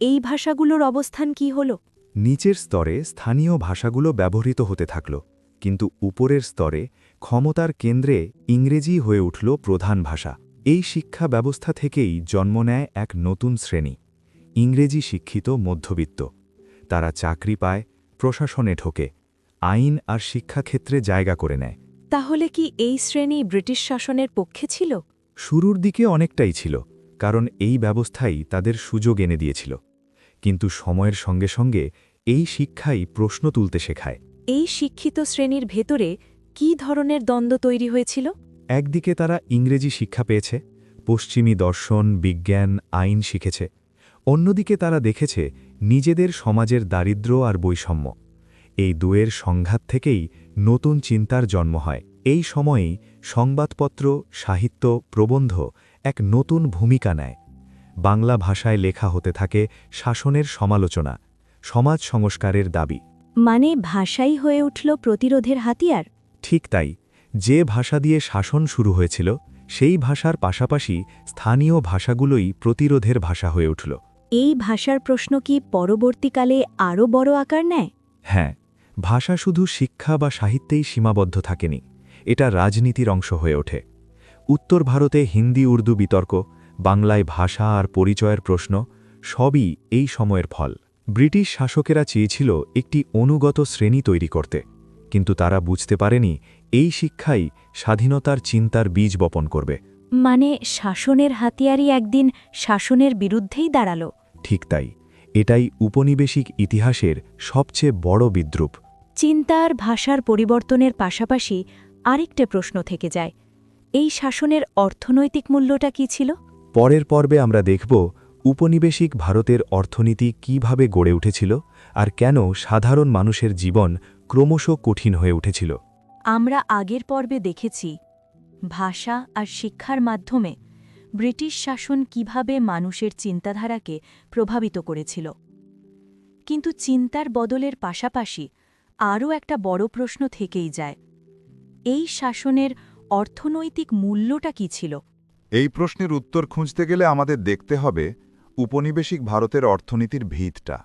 এই ভাষাগুলোর অবস্থান কি হল? নিচের স্তরে স্থানীয় ভাষাগুলো ব্যবহৃত হতে থাকল, কিন্তু উপরের স্তরে ক্ষমতার কেন্দ্রে ইংরেজি হয়ে উঠল প্রধান ভাষা। এই শিক্ষা ব্যবস্থা থেকেই জন্ম নেয় এক নতুন শ্রেণী, ইংরেজি শিক্ষিত মধ্যবিত্ত। তারা চাকরি পায়, প্রশাসনে ঢোকে, আইন আর শিক্ষাক্ষেত্রে জায়গা করে নেয়। তাহলে কি এই শ্রেণী ব্রিটিশ শাসনের পক্ষে ছিল? শুরুর দিকে অনেকটাই ছিল, কারণ এই ব্যবস্থাই তাদের সুযোগ এনে দিয়েছিল। কিন্তু সময়ের সঙ্গে সঙ্গে এই শিক্ষাই প্রশ্ন তুলতে শেখায়। এই শিক্ষিত শ্রেণীর ভেতরে কী ধরনের দ্বন্দ্ব তৈরি হয়েছিল? একদিকে তারা ইংরেজি শিক্ষা পেয়েছে, পশ্চিমী দর্শন, বিজ্ঞান, আইন শিখেছে। অন্যদিকে তারা দেখেছে নিজেদের সমাজের দারিদ্র্য আর বৈষম্য। এই দুয়ের সংঘাত থেকেই নতুন চিন্তার জন্ম হয়। এই সময়েই সংবাদপত্র, সাহিত্য, প্রবন্ধ এক নতুন ভূমিকা নেয়। বাংলা ভাষায় লেখা হতে থাকে শাসনের সমালোচনা, সমাজ সংস্কারের দাবি। মানে ভাষাই হয়ে উঠল প্রতিরোধের হাতিয়ার? ঠিক তাই। যে ভাষা দিয়ে শাসন শুরু হয়েছিল, সেই ভাষার পাশাপাশি স্থানীয় ভাষাগুলোই প্রতিরোধের ভাষা হয়ে উঠল। এই ভাষার প্রশ্ন কি পরবর্তীকালে আরও বড় আকার নেয়? হ্যাঁ, ভাষা শুধু শিক্ষা বা সাহিত্যেই সীমাবদ্ধ থাকেনি, এটা রাজনীতির অংশ হয়ে ওঠে। উত্তর ভারতে হিন্দি উর্দু বিতর্ক, বাংলায় ভাষা আর পরিচয়ের প্রশ্ন, সবই এই সময়ের ফল। ব্রিটিশ শাসকেরা চেয়েছিল একটি অনুগত শ্রেণী তৈরি করতে, কিন্তু তারা বুঝতে পারেনি এই শিক্ষাই স্বাধীনতার চিন্তার বীজ বপন করবে। মানে শাসনের হাতিয়ারই একদিন শাসনের বিরুদ্ধেই দাঁড়ালো? ঠিক তাই। এটাই উপনিবেশিক ইতিহাসের সবচেয়ে বড় বিদ্রূপ। চিন্তার ভাষার পরিবর্তনের পাশাপাশি আরেকটা প্রশ্ন থেকে যায়, এই শাসনের অর্থনৈতিক মূল্যটা কী ছিল? পরের পর্বে আমরা দেখব উপনিবেশিক ভারতের অর্থনীতি কিভাবে গড়ে উঠেছিল আর কেন সাধারণ মানুষের জীবন ক্রমশ কঠিন হয়ে উঠেছিল। আমরা আগের পর্বে দেখেছি ভাষা আর শিক্ষার মাধ্যমে ব্রিটিশ শাসন কিভাবে মানুষের চিন্তাধারাকে প্রভাবিত করেছিল। কিন্তু চিন্তার বদলের পাশাপাশি আরও একটা বড় প্রশ্ন থেকেই যায়, এই শাসনের অর্থনৈতিক মূল্যটা কী ছিল? এই প্রশ্নের উত্তর খুঁজতে গেলে আমাদের দেখতে হবে উপনিবেশিক ভারতের অর্থনীতির ভিতটা।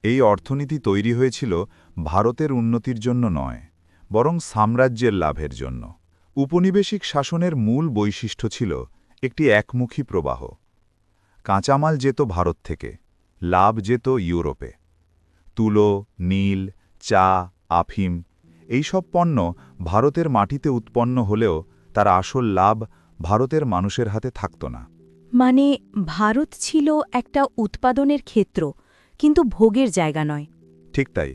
এই অর্থনীতি তৈরি হয়েছিল ভারতের উন্নতির জন্য নয়, বরং সাম্রাজ্যের লাভের জন্য। উপনিবেশিক শাসনের মূল বৈশিষ্ট্য ছিল একটি একমুখী প্রবাহ। কাঁচামাল যেত ভারত থেকে, লাভ যেত ইউরোপে। তুলো, নীল, চা, আফিম এইসব পণ্য ভারতের মাটিতে উৎপন্ন হলেও তার আসল লাভ ভারতের মানুষের হাতে থাকত না। মানে ভারত ছিল একটা উৎপাদনের ক্ষেত্র, কিন্তু ভোগের জায়গা নয়। ঠিক তাই।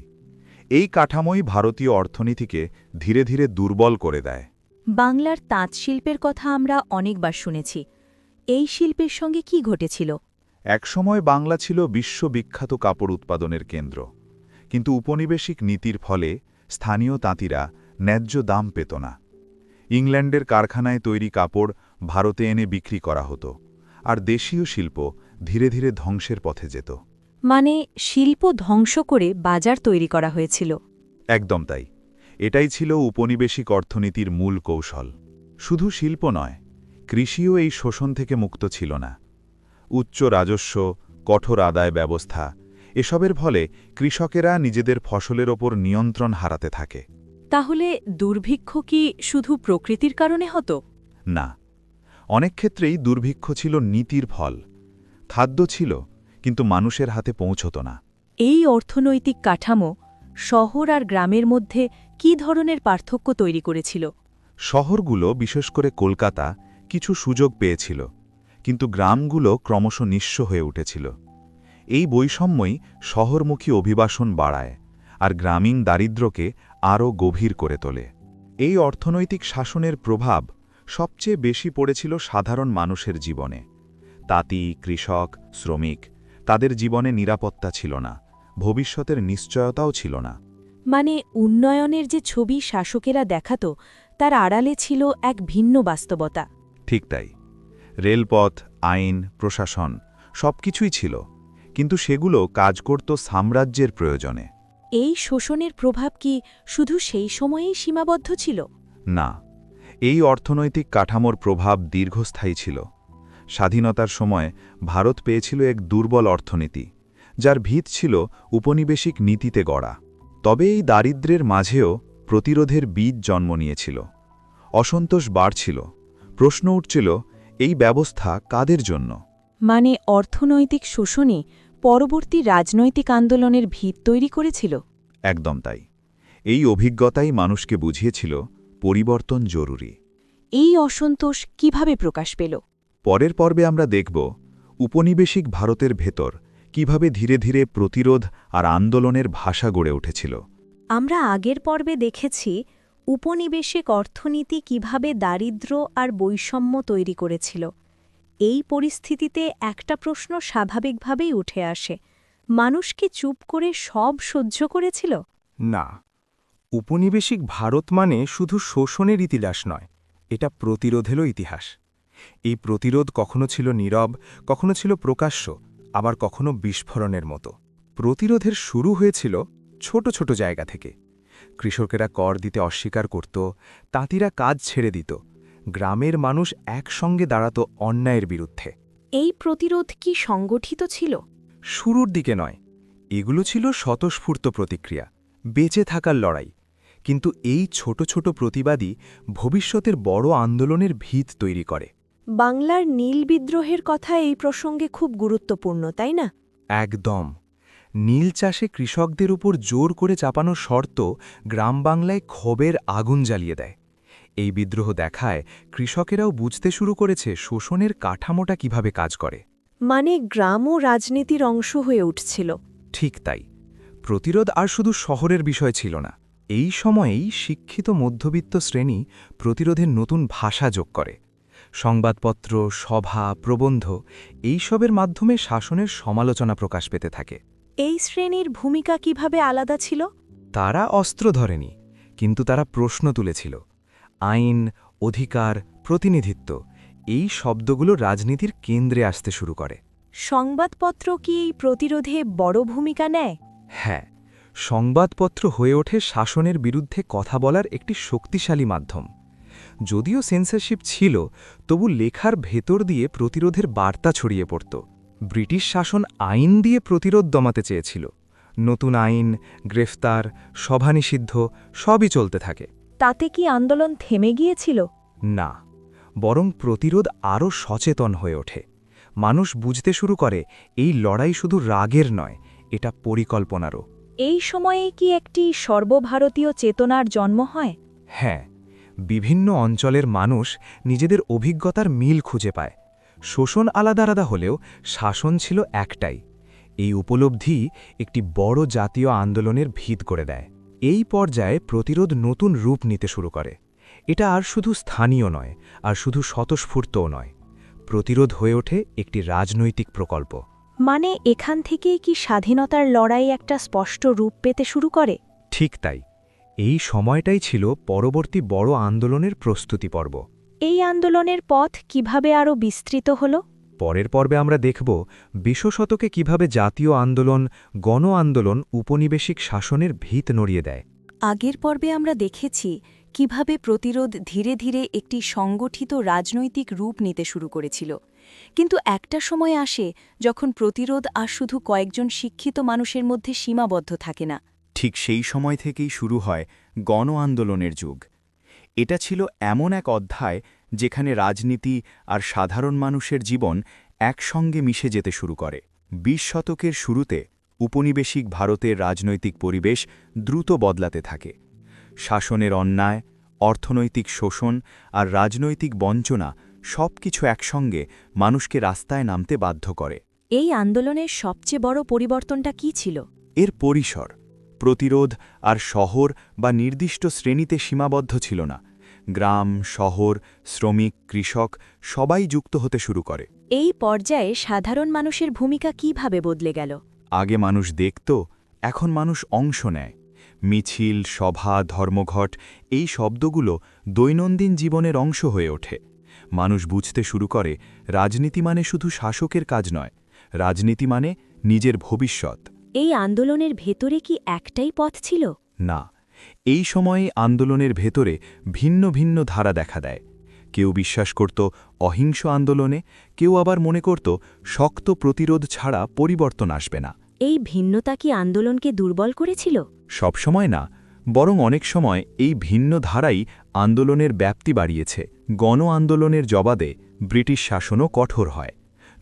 এই কাঠামোই ভারতীয় অর্থনীতিকে ধীরে ধীরে দুর্বল করে দেয়। বাংলার তাঁত শিল্পের কথা আমরা অনেকবার শুনেছি। এই শিল্পের সঙ্গে কি ঘটেছিল? একসময় বাংলা ছিল বিশ্ববিখ্যাত কাপড় উৎপাদনের কেন্দ্র, কিন্তু উপনিবেশিক নীতির ফলে স্থানীয় তাঁতিরা ন্যায্য দাম পেত না। ইংল্যান্ডের কারখানায় তৈরি কাপড় ভারতে এনে বিক্রি করা হতো, আর দেশীয় শিল্প ধীরে ধীরে ধ্বংসের পথে যেত। মানে শিল্প ধ্বংস করে বাজার তৈরি করা হয়েছিল। একদম তাই। এটাই ছিল উপনিবেশিক অর্থনীতির মূল কৌশল। শুধু শিল্প নয়, কৃষিও এই শোষণ থেকে মুক্ত ছিল না। উচ্চ রাজস্ব, কঠোর আদায় ব্যবস্থা এসবের ফলে কৃষকেরা নিজেদের ফসলের ওপর নিয়ন্ত্রণ হারাতে থাকে। তাহলে দুর্ভিক্ষ কি শুধু প্রকৃতির কারণে হতো? না, অনেক ক্ষেত্রেই দুর্ভিক্ষ ছিল নীতির ফল। খাদ্য ছিল, কিন্তু মানুষের হাতে পৌঁছত না। এই অর্থনৈতিক কাঠামো শহর আর গ্রামের মধ্যে কী ধরনের পার্থক্য তৈরি করেছিল? শহরগুলো, বিশেষ করে কলকাতা, কিছু সুযোগ পেয়েছিল, কিন্তু গ্রামগুলো ক্রমশ নিঃস্ব হয়ে উঠেছিল। এই বৈষম্যই শহরমুখী অভিবাসন বাড়ায় আর গ্রামীণ দারিদ্র্যকে আরও গভীর করে তোলে। এই অর্থনৈতিক শাসনের প্রভাব সবচেয়ে বেশি পড়েছিল সাধারণ মানুষের জীবনে। তাঁতি, কৃষক, শ্রমিক, তাদের জীবনে নিরাপত্তা ছিল না, ভবিষ্যতের নিশ্চয়তাও ছিল না। মানে উন্নয়নের যে ছবি শাসকেরা দেখাত, তার আড়ালে ছিল এক ভিন্ন বাস্তবতা। ঠিক তাই। রেলপথ, আইন, প্রশাসন সবকিছুই ছিল, কিন্তু সেগুলো কাজ করত সাম্রাজ্যের প্রয়োজনে। এই শোষণের প্রভাব কি শুধু সেই সময়েই সীমাবদ্ধ ছিল? না, এই অর্থনৈতিক কাঠামোর প্রভাব দীর্ঘস্থায়ী ছিল। স্বাধীনতার সময় ভারত পেয়েছিল এক দুর্বল অর্থনীতি, যার ভিত ছিল উপনিবেশিক নীতিতে গড়া। তবে এই দারিদ্র্যের মাঝেও প্রতিরোধের বীজ জন্ম নিয়েছিল। অসন্তোষ বাড়ছিল, প্রশ্ন উঠছিল, এই ব্যবস্থা কাদের জন্য? মানে অর্থনৈতিক শোষণই পরবর্তী রাজনৈতিক আন্দোলনের ভিত তৈরি করেছিল। একদম তাই। এই অভিজ্ঞতাই মানুষকে বুঝিয়েছিল পরিবর্তন জরুরি। এই অসন্তোষ কিভাবে প্রকাশ পেল? পরের পর্বে আমরা দেখব উপনিবেশিক ভারতের ভেতর কিভাবে ধীরে ধীরে প্রতিরোধ আর আন্দোলনের ভাষা গড়ে উঠেছিল। আমরা আগের পর্বে দেখেছি উপনিবেশিক অর্থনীতি কিভাবে দারিদ্র্য আর বৈষম্য তৈরি করেছিল। এই পরিস্থিতিতে একটা প্রশ্ন স্বাভাবিকভাবেই উঠে আসে, মানুষ কি চুপ করে সব সহ্য করেছিল? না, উপনিবেশিক ভারত মানে শুধু শোষণের ইতিহাস নয়, এটা প্রতিরোধেরও ইতিহাস। এই প্রতিরোধ কখনো ছিল নীরব, কখনো ছিল প্রকাশ্য, আবার কখনো বিস্ফোরণের মতো। প্রতিরোধের শুরু হয়েছিল ছোট ছোট জায়গা থেকে। কৃষকেরা কর দিতে অস্বীকার করত, তাঁতিরা কাজ ছেড়ে দিত, গ্রামের মানুষ একসঙ্গে দাঁড়াত অন্যায়ের বিরুদ্ধে। এই প্রতিরোধ কি সংগঠিত ছিল? শুরুর দিকে নয়, এগুলো ছিল স্বতঃস্ফূর্ত প্রতিক্রিয়া, বেঁচে থাকার লড়াই। কিন্তু এই ছোট ছোট প্রতিবাদী ভবিষ্যতের বড় আন্দোলনের ভিত তৈরি করে। বাংলার নীল বিদ্রোহের কথা এই প্রসঙ্গে খুব গুরুত্বপূর্ণ, তাই না? একদম। নীল চাষে কৃষকদের উপর জোর করে চাপানো শর্ত গ্রাম বাংলায় ক্ষোভের আগুন জ্বালিয়ে দেয়। এই বিদ্রোহ দেখায় কৃষকেরাও বুঝতে শুরু করেছে শোষণের কাঠামোটা কিভাবে কাজ করে। মানে গ্রামও রাজনীতির অংশ হয়ে উঠছিল। ঠিক তাই। প্রতিরোধ আর শুধু শহরের বিষয় ছিল না। এই সময়েই শিক্ষিত মধ্যবিত্ত শ্রেণী প্রতিরোধের নতুন ভাষা যোগ করে। সংবাদপত্র, সভা, প্রবন্ধ এইসবের মাধ্যমে শাসনের সমালোচনা প্রকাশ পেতে থাকে। এই শ্রেণীর ভূমিকা কিভাবে আলাদা ছিল? তারা অস্ত্র ধরেনি, কিন্তু তারা প্রশ্ন তুলেছিল। আইন, অধিকার, প্রতিনিধিত্ব এই শব্দগুলো রাজনীতির কেন্দ্রে আসতে শুরু করে। সংবাদপত্র কি এই প্রতিরোধে বড় ভূমিকা নেয়? হ্যাঁ, সংবাদপত্র হয়ে ওঠে শাসনের বিরুদ্ধে কথা বলার একটি শক্তিশালী মাধ্যম। যদিও সেন্সরশিপ ছিল, তবু লেখার ভেতর দিয়ে প্রতিরোধের বার্তা ছড়িয়ে পড়ত। ব্রিটিশ শাসন আইন দিয়ে প্রতিরোধ দমাতে চেয়েছিল। নতুন আইন, গ্রেফতার, সভা নিষিদ্ধ সবই চলতে থাকে। তাতে কি আন্দোলন থেমে গিয়েছিল? না, বরং প্রতিরোধ আরও সচেতন হয়ে ওঠে। মানুষ বুঝতে শুরু করে এই লড়াই শুধু রাগের নয়, এটা পরিকল্পনারও। এই সময়ে কি একটি সর্বভারতীয় চেতনার জন্ম হয়? হ্যাঁ, বিভিন্ন অঞ্চলের মানুষ নিজেদের অভিজ্ঞতার মিল খুঁজে পায়। শোষণ আলাদা আলাদা হলেও শাসন ছিল একটাই। এই উপলব্ধি একটি বড় জাতীয় আন্দোলনের ভিত করে দেয়। এই পর্যায়ে প্রতিরোধ নতুন রূপ নিতে শুরু করে। এটা আর শুধু স্থানীয় নয়, আর শুধু স্বতঃস্ফূর্তও নয়। প্রতিরোধ হয়ে ওঠে একটি রাজনৈতিক প্রকল্প। মানে এখান থেকেই কি স্বাধীনতার লড়াই একটা স্পষ্ট রূপ পেতে শুরু করে? ঠিক তাই। এই সময়টাই ছিল পরবর্তী বড় আন্দোলনের প্রস্তুতি পর্ব। এই আন্দোলনের পথ কিভাবে আরও বিস্তৃত হল? পরের পর্বে আমরা দেখব ২০ শতকে কিভাবে জাতীয় আন্দোলন, গণ আন্দোলন উপনিবেশিক শাসনের ভিত নড়িয়ে দেয়। আগের পর্বে আমরা দেখেছি কিভাবে প্রতিরোধ ধীরে ধীরে একটি সংগঠিত রাজনৈতিক রূপ নিতে শুরু করেছিল। কিন্তু একটা সময় আসে যখন প্রতিরোধ আর শুধু কয়েকজন শিক্ষিত মানুষের মধ্যে সীমাবদ্ধ থাকে না। ঠিক সেই সময় থেকেই শুরু হয় গণ আন্দোলনের যুগ। এটা ছিল এমন এক অধ্যায় যেখানে রাজনীতি আর সাধারণ মানুষের জীবন একসঙ্গে মিশে যেতে শুরু করে। ২০ শতকের শুরুতে উপনিবেশিক ভারতের রাজনৈতিক পরিবেশ দ্রুত বদলাতে থাকে। শাসনের অন্যায়, অর্থনৈতিক শোষণ আর রাজনৈতিক বঞ্চনা সবকিছু একসঙ্গে মানুষকে রাস্তায় নামতে বাধ্য করে। এই আন্দোলনের সবচেয়ে বড় পরিবর্তনটা কী ছিল? এর পরিসর প্রতিরোধ আর শহর বা নির্দিষ্ট শ্রেণীতে সীমাবদ্ধ ছিল না। গ্রাম, শহর, শ্রমিক, কৃষক সবাই যুক্ত হতে শুরু করে। এই পর্যায়ে সাধারণ মানুষের ভূমিকা কিভাবে বদলে গেল? আগে মানুষ দেখত, এখন মানুষ অংশ নেয়। মিছিল, সভা, ধর্মঘট এই শব্দগুলো দৈনন্দিন জীবনের অংশ হয়ে ওঠে। মানুষ বুঝতে শুরু করে রাজনীতি মানে শুধু শাসকের কাজ নয়, রাজনীতি মানে নিজের ভবিষ্যৎ। এই আন্দোলনের ভেতরে কি একটাই পথ ছিল? না, এই সময়ে আন্দোলনের ভেতরে ভিন্ন ভিন্ন ধারা দেখা দেয়। কেউ বিশ্বাস করত অহিংস আন্দোলনে, কেউ আবার মনে করত শক্ত প্রতিরোধ ছাড়া পরিবর্তন আসবে না। এই ভিন্নতা কি আন্দোলনকে দুর্বল করেছিল? সবসময় না, বরং অনেক সময় এই ভিন্ন ধারাই আন্দোলনের ব্যাপ্তি বাড়িয়েছে। গণ আন্দোলনের জবাবে ব্রিটিশ শাসনও কঠোর হয়।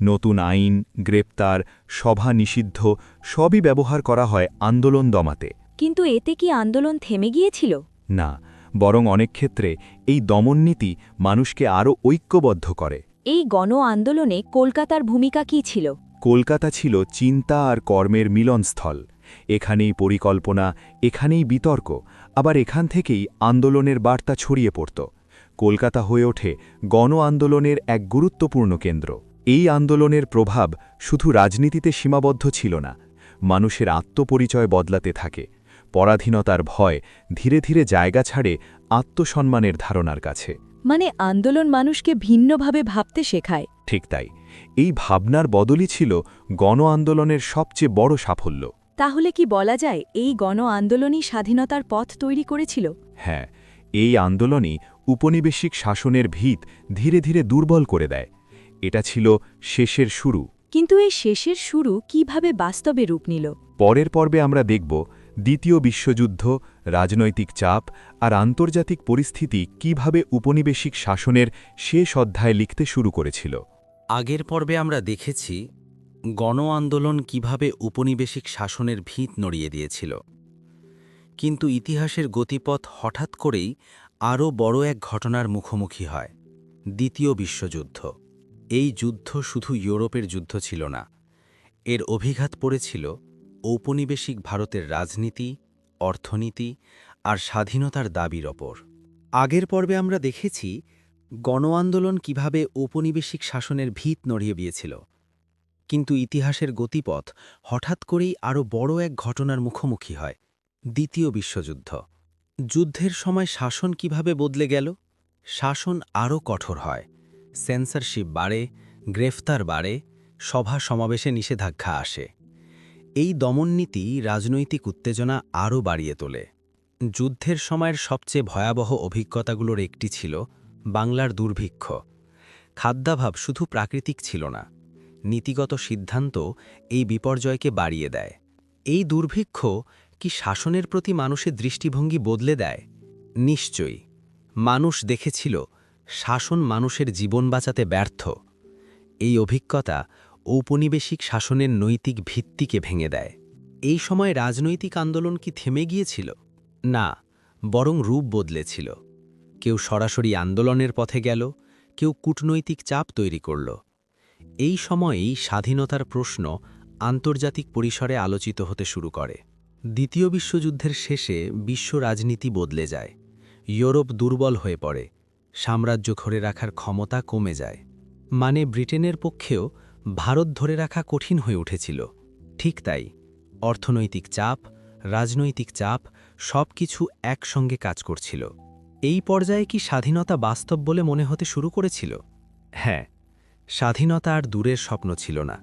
নতুন আইন, গ্রেপ্তার, সভা নিষিদ্ধ সবই ব্যবহার করা হয় আন্দোলন দমাতে। কিন্তু এতে কি আন্দোলন থেমে গিয়েছিল? না, বরং অনেক ক্ষেত্রে এই দমননীতি মানুষকে আরও ঐক্যবদ্ধ করে। এই গণ আন্দোলনে কলকাতার ভূমিকা কী ছিল? কলকাতা ছিল চিন্তা আর কর্মের মিলনস্থল। এখানেই পরিকল্পনা, এখানেই বিতর্ক, আবার এখান থেকেই আন্দোলনের বার্তা ছড়িয়ে পড়ত। কলকাতা হয়ে ওঠে গণ আন্দোলনের এক গুরুত্বপূর্ণ কেন্দ্র। এই আন্দোলনের প্রভাব শুধু রাজনীতিতে সীমাবদ্ধ ছিল না, মানুষের আত্মপরিচয় বদলাতে থাকে। পরাধীনতার ভয় ধীরে ধীরে জায়গা ছাড়ে আত্মসম্মানের ধারণার কাছে। মানে আন্দোলন মানুষকে ভিন্নভাবে ভাবতে শেখায়। ঠিক তাই, এই ভাবনার বদলই ছিল গণ আন্দোলনের সবচেয়ে বড় সাফল্য। তাহলে কি বলা যায় এই গণ আন্দোলনই স্বাধীনতার পথ তৈরি করেছিল? হ্যাঁ, এই আন্দোলনই উপনিবেশিক শাসনের ভিত ধীরে ধীরে দুর্বল করে দেয়। এটা ছিল শেষের শুরু। কিন্তু এই শেষের শুরু কিভাবে বাস্তবে রূপ নিল? পরের পর্বে আমরা দেখব দ্বিতীয় বিশ্বযুদ্ধ, রাজনৈতিক চাপ আর আন্তর্জাতিক পরিস্থিতি কিভাবে উপনিবেশিক শাসনের শেষ অধ্যায় লিখতে শুরু করেছিল। আগের পর্বে আমরা দেখেছি গণ আন্দোলন কিভাবে উপনিবেশিক শাসনের ভিত নড়িয়ে দিয়েছিল। কিন্তু ইতিহাসের গতিপথ হঠাৎ করেই আরও বড় এক ঘটনার মুখোমুখি হয়, দ্বিতীয় বিশ্বযুদ্ধ। এই যুদ্ধ শুধু ইউরোপের যুদ্ধ ছিল না, এর অভিঘাত পড়েছিল ঔপনিবেশিক ভারতের রাজনীতি, অর্থনীতি আর স্বাধীনতার দাবির ওপর। আগের পর্বে আমরা দেখেছি গণ আন্দোলন কিভাবে ঔপনিবেশিক শাসনের ভিত নড়িয়ে দিয়েছিল। কিন্তু ইতিহাসের গতিপথ হঠাৎ করেই আরও বড় এক ঘটনার মুখোমুখি হয়, দ্বিতীয় বিশ্বযুদ্ধ। যুদ্ধের সময় শাসন কিভাবে বদলে গেল? শাসন আরও কঠোর হয়, সেন্সরশিপ বাড়ে, গ্রেফতার বাড়ে, সভা সমাবেশে নিষেধাজ্ঞা আসে। এই দমননীতি রাজনৈতিক উত্তেজনা আরও বাড়িয়ে তোলে। যুদ্ধের সময়ের সবচেয়ে ভয়াবহ অভিজ্ঞতাগুলোর একটি ছিল বাংলার দুর্ভিক্ষ। খাদ্যাভাব শুধু প্রাকৃতিক ছিল না, নীতিগত সিদ্ধান্ত এই বিপর্যয়কে বাড়িয়ে দেয়। এই দুর্ভিক্ষ কি শাসনের প্রতি মানুষের দৃষ্টিভঙ্গি বদলে দেয়? নিশ্চয়ই। মানুষ দেখেছিল শাসন মানুষের জীবন বাঁচাতে ব্যর্থ। এই অভিজ্ঞতা ঔপনিবেশিক শাসনের নৈতিক ভিত্তিকে ভেঙে দেয়। এই সময় রাজনৈতিক আন্দোলন কি থেমে গিয়েছিল? না, বরং রূপ বদলেছিল। কেউ সরাসরি আন্দোলনের পথে গেল, কেউ কূটনৈতিক চাপ তৈরি করল। এই সময়েই স্বাধীনতার প্রশ্ন আন্তর্জাতিক পরিসরে আলোচিত হতে শুরু করে। দ্বিতীয় বিশ্বযুদ্ধের শেষে বিশ্ব রাজনীতি বদলে যায়। ইউরোপ দুর্বল হয়ে পড়ে, সাম্রাজ্য ধরে রাখার ক্ষমতা কমে যায়। মানে ব্রিটেনের পক্ষেও ভারত ধরে রাখা কঠিন হয়ে উঠেছিল। ঠিক তাই, অর্থনৈতিক চাপ, রাজনৈতিক চাপ সবকিছু একসঙ্গে কাজ করছিল। এই পর্যায়ে কি স্বাধীনতা বাস্তব বলে মনে হতে শুরু করেছিল? হ্যাঁ, স্বাধীনতা আর দূরের স্বপ্ন ছিল না,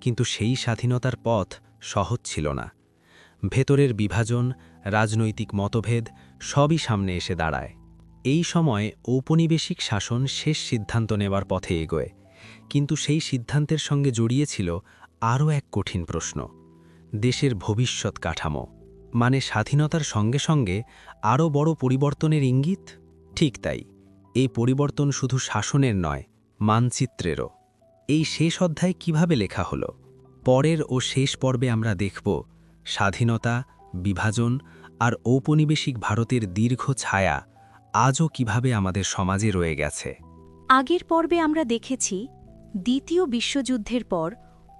কিন্তু সেই স্বাধীনতার পথ সহজ ছিল না। ভেতরের বিভাজন, রাজনৈতিক মতভেদ সবই সামনে এসে দাঁড়ায়। এই সময় ঔপনিবেশিক শাসন শেষ সিদ্ধান্ত নেবার পথে এগোয়, কিন্তু সেই সিদ্ধান্তের সঙ্গে জড়িয়েছিল আরও এক কঠিন প্রশ্ন: দেশের ভবিষ্যৎ কাঠামো। মানে স্বাধীনতার সঙ্গে সঙ্গে আরও বড় পরিবর্তনের ইঙ্গিত? ঠিক তাই, এই পরিবর্তন শুধু শাসনের নয়, মানচিত্রেরও। এই শেষ অধ্যায় কিভাবে লেখা হলো? পরের ও শেষ পর্বে আমরা দেখব স্বাধীনতা, বিভাজন আর ঔপনিবেশিক ভারতের দীর্ঘ ছায়া আজও কিভাবে আমাদের সমাজে রয়ে গেছে। আগের পর্বে আমরা দেখেছি দ্বিতীয় বিশ্বযুদ্ধের পর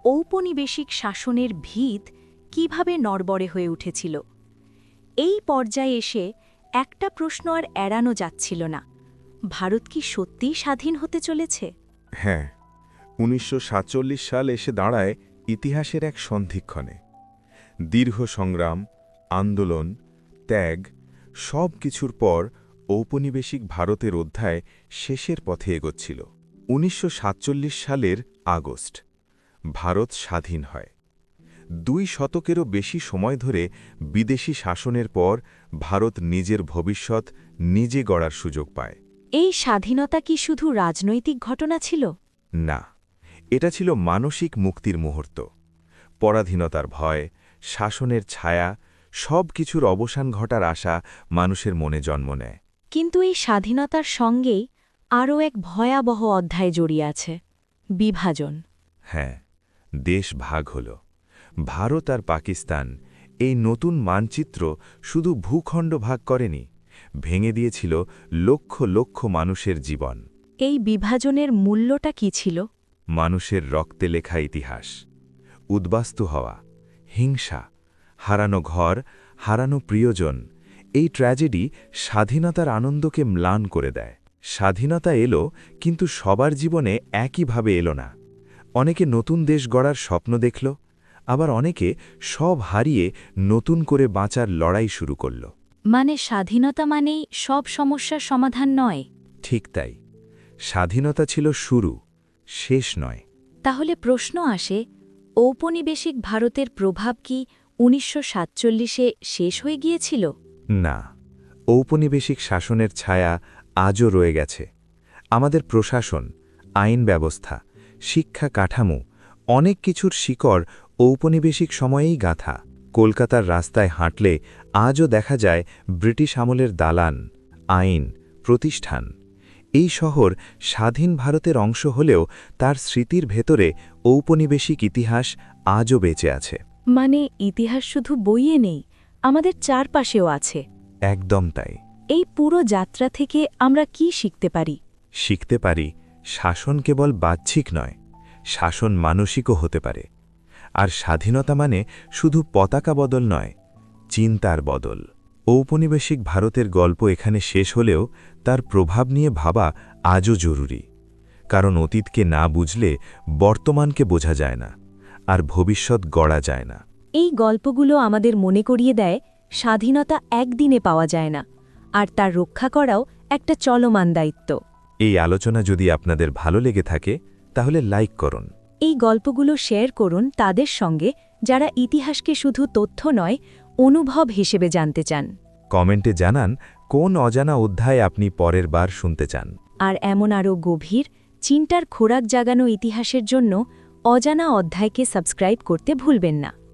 ঔপনিবেশিক শাসনের ভিত কিভাবে নড়বড়ে হয়ে উঠেছিল। এই পর্যায়ে এসে একটা প্রশ্ন আর এড়ানো যাচ্ছিল না: ভারত কি সত্যিই স্বাধীন হতে চলেছে? হ্যাঁ, ১৯৪৭ সাল এসে দাঁড়ায় ইতিহাসের এক সন্ধিক্ষণে। দীর্ঘ সংগ্রাম, আন্দোলন, ত্যাগ সব কিছুর পর ঔপনিবেশিক ভারতের অধ্যায় শেষের পথে এগোচ্ছিল। ১৯৪৭ সালের আগস্ট ভারত স্বাধীন হয়। ২ শতকেরও বেশি সময় ধরে বিদেশি শাসনের পর ভারত নিজের ভবিষ্যৎ নিজে গড়ার সুযোগ পায়। এই স্বাধীনতা কি শুধু রাজনৈতিক ঘটনা ছিল? না, এটা ছিল মানসিক মুক্তির মুহূর্ত। পরাধীনতার ভয়, শাসনের ছায়া সব কিছুর অবসান ঘটার আশা মানুষের মনে জন্ম নেয়। কিন্তু এই স্বাধীনতার সঙ্গেই আরও এক ভয়াবহ অধ্যায় জড়িয়ে আছে: বিভাজন। হ্যাঁ, দেশ ভাগ হল। ভারত আর পাকিস্তান এই নতুন মানচিত্র শুধু ভূখণ্ড ভাগ করেনি, ভেঙে দিয়েছিল লক্ষ লক্ষ মানুষের জীবন। এই বিভাজনের মূল্যটা কি ছিল? মানুষের রক্তে লেখা ইতিহাস, উদ্বাস্তু হওয়া, হিংসা, হারানো ঘর, হারানো প্রিয়জন। এই ট্র্যাজেডি স্বাধীনতার আনন্দকে ম্লান করে দেয়। স্বাধীনতা এলো, কিন্তু সবার জীবনে একইভাবে এলো না। অনেকে নতুন দেশ গড়ার স্বপ্ন দেখল, আবার অনেকে সব হারিয়ে নতুন করে বাঁচার লড়াই শুরু করল। মানে স্বাধীনতা মানেই সব সমস্যার সমাধান নয়। ঠিক তাই, স্বাধীনতা ছিল শুরু, শেষ নয়। তাহলে প্রশ্ন আসে, ঔপনিবেশিক ভারতের প্রভাব কি ১৯৪৭-এ শেষ হয়ে গিয়েছিল? না, ঔপনিবেশিক শাসনের ছায়া আজও রয়ে গেছে। আমাদের প্রশাসন, আইন ব্যবস্থা, শিক্ষা কাঠামো অনেক কিছুর শিকড় ঔপনিবেশিক সময়েই গাঁথা। কলকাতার রাস্তায় হাঁটলে আজও দেখা যায় ব্রিটিশ আমলের দালান, আইন, প্রতিষ্ঠান। এই শহর স্বাধীন ভারতের অংশ হলেও তার স্মৃতির ভেতরে ঔপনিবেশিক ইতিহাস আজও বেঁচে আছে। মানে ইতিহাস শুধু বইয়ে নেই, আমাদের চারপাশেও আছে। একদম তাই। এই পুরো যাত্রা থেকে আমরা কি শিখতে পারি? শিখতে পারি, শাসন কেবল বাহ্যিক নয়, শাসন মানসিকও হতে পারে। আর স্বাধীনতা মানে শুধু পতাকা বদল নয়, চিন্তার বদল। ঔপনিবেশিক ভারতের গল্প এখানে শেষ হলেও তার প্রভাব নিয়ে ভাবা আজও জরুরি। কারণ অতীতকে না বুঝলে বর্তমানকে বোঝা যায় না, আর ভবিষ্যৎ গড়া যায় না। এই গল্পগুলো আমাদের মনে করিয়ে দেয় স্বাধীনতা একদিনে পাওয়া যায় না, আর তার রক্ষা করাও একটা চলমান দায়িত্ব। এই আলোচনা যদি আপনাদের ভালো লেগে থাকে তাহলে লাইক করুন। এই গল্পগুলো শেয়ার করুন তাদের সঙ্গে যারা ইতিহাসকে শুধু তথ্য নয়, অনুভব হিসেবে জানতে চান। কমেন্টে জানান কোন অজানা অধ্যায় আপনি পরের বার শুনতে চান। আর এমন আরও গভীর, চিন্তার খোরাক জাগানো ইতিহাসের জন্য অজানা অধ্যায়কে সাবস্ক্রাইব করতে ভুলবেন না।